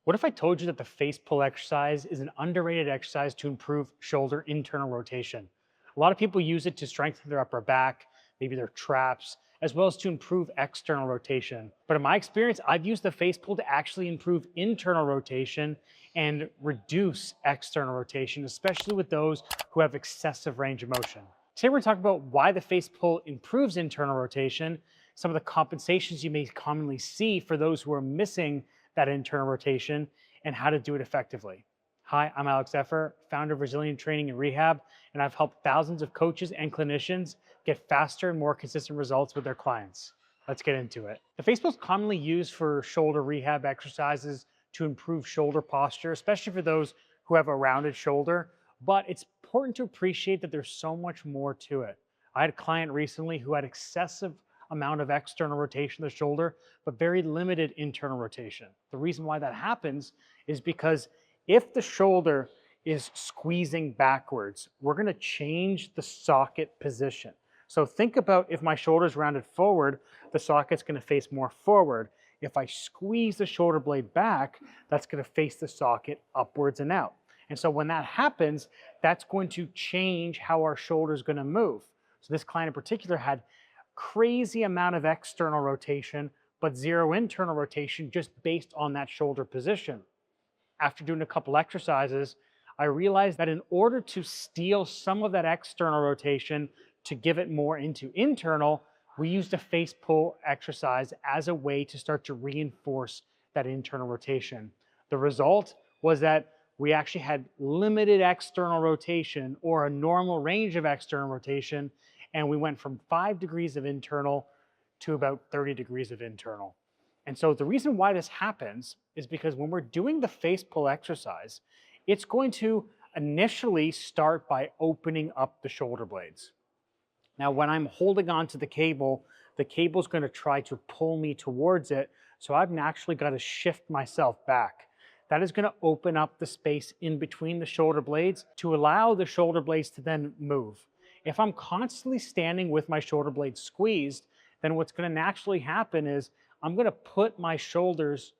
What if I told you that the face pull exercise is an underrated exercise to improve shoulder internal rotation? A lot of people use it to strengthen their upper back, maybe their traps, as well as to improve external rotation. But in my experience, I've used the face pull to actually improve internal rotation and reduce external rotation, especially with those who have excessive range of motion. Today, we're talking about why the face pull improves internal rotation, some of the compensations you may commonly see for those who are missing that internal rotation, and how to do it effectively. Hi, I'm Alex Effer, founder of Resilient Training and Rehab, and I've helped thousands of coaches and clinicians get faster and more consistent results with their clients. Let's get into it. The face pull is commonly used for shoulder rehab exercises to improve shoulder posture, especially for those who have a rounded shoulder, but it's important to appreciate that there's so much more to it. I had a client recently who had excessive amount of external rotation of the shoulder, but very limited internal rotation. The reason why that happens is because if the shoulder is squeezing backwards, we're going to change the socket position. So think about if my shoulder is rounded forward, the socket's going to face more forward. If I squeeze the shoulder blade back, that's going to face the socket upwards and out. And so when that happens, that's going to change how our shoulder is going to move. So this client in particular had crazy amount of external rotation, but zero internal rotation just based on that shoulder position. After doing a couple exercises, I realized that in order to steal some of that external rotation to give it more into internal, we used a face pull exercise as a way to start to reinforce that internal rotation. The result was that we actually had limited external rotation or a normal range of external rotation, and we went from 5 degrees of internal to about 30 degrees of internal. And so the reason why this happens is because when we're doing the face pull exercise, it's going to initially start by opening up the shoulder blades. Now, when I'm holding on to the cable is going to try to pull me towards it, so I've naturally got to shift myself back. That is going to open up the space in between the shoulder blades to allow the shoulder blades to then move. If I'm constantly standing with my shoulder blades squeezed, then what's going to naturally happen is I'm going to put my shoulders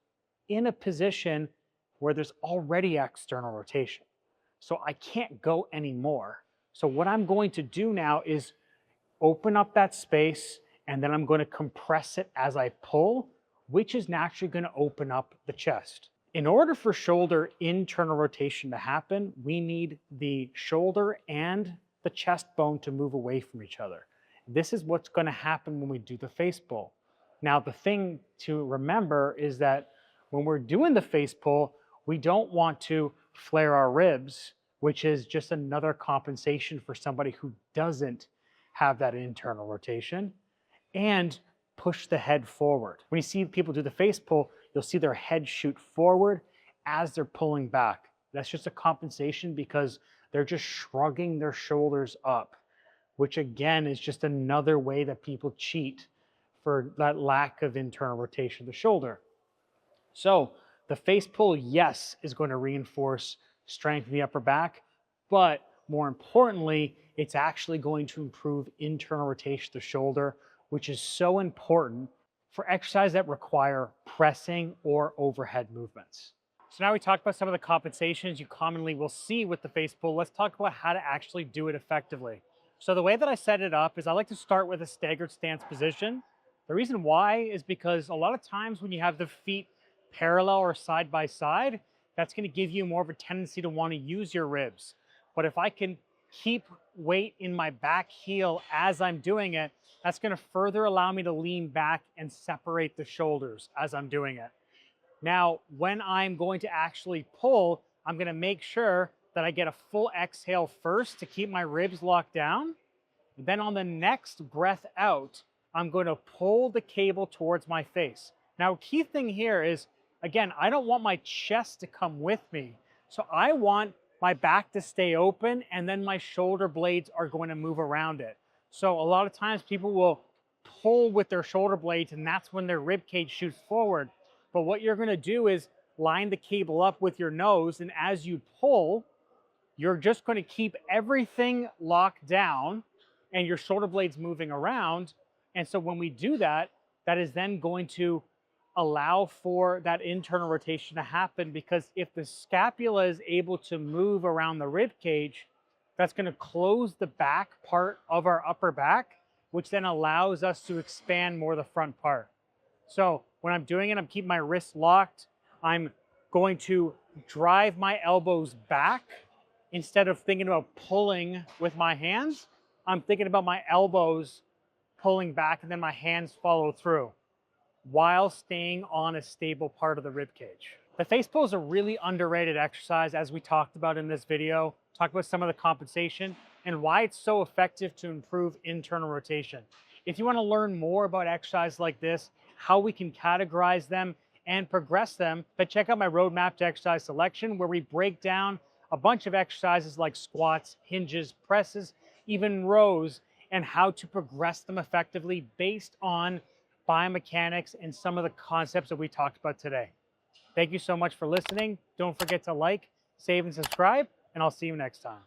in a position where there's already external rotation. So I can't go anymore. So what I'm going to do now is open up that space, and then I'm going to compress it as I pull, which is naturally going to open up the chest. In order for shoulder internal rotation to happen, we need the shoulder and the chest bone to move away from each other. This is what's going to happen when we do the face pull. Now, the thing to remember is that when we're doing the face pull, we don't want to flare our ribs, which is just another compensation for somebody who doesn't have that internal rotation, and push the head forward. When you see people do the face pull, you'll see their head shoot forward as they're pulling back. That's just a compensation because they're just shrugging their shoulders up, which again is just another way that people cheat for that lack of internal rotation of the shoulder. So the face pull, yes, is going to reinforce strength in the upper back, but more importantly, it's actually going to improve internal rotation of the shoulder, which is so important for exercises that require pressing or overhead movements. So now we talked about some of the compensations you commonly will see with the face pull. Let's talk about how to actually do it effectively. So the way that I set it up is I like to start with a staggered stance position. The reason why is because a lot of times when you have the feet parallel or side by side, that's going to give you more of a tendency to want to use your ribs. But if I can keep weight in my back heel as I'm doing it, that's going to further allow me to lean back and separate the shoulders as I'm doing it. Now, when I'm going to actually pull, I'm going to make sure that I get a full exhale first to keep my ribs locked down. Then on the next breath out, I'm going to pull the cable towards my face. Now, key thing here is, again, I don't want my chest to come with me. So I want my back to stay open, and then my shoulder blades are going to move around it. So a lot of times people will pull with their shoulder blades, and that's when their rib cage shoots forward. But what you're going to do is line the cable up with your nose, and as you pull, you're just going to keep everything locked down and your shoulder blades moving around. And so when we do that, that is then going to allow for that internal rotation to happen, because if the scapula is able to move around the rib cage, that's going to close the back part of our upper back, which then allows us to expand more the front part. So when I'm doing it, I'm keeping my wrists locked. I'm going to drive my elbows back. Instead of thinking about pulling with my hands, I'm thinking about my elbows pulling back and then my hands follow through while staying on a stable part of the rib cage. The face pull is a really underrated exercise, as we talked about in this video. Talk about some of the compensation and why it's so effective to improve internal rotation. If you want to learn more about exercises like this, how we can categorize them and progress them, but check out my roadmap to exercise selection, where we break down a bunch of exercises like squats, hinges, presses, even rows, and how to progress them effectively based on biomechanics and some of the concepts that we talked about today. Thank you so much for listening. Don't forget to like, save, and subscribe, and I'll see you next time.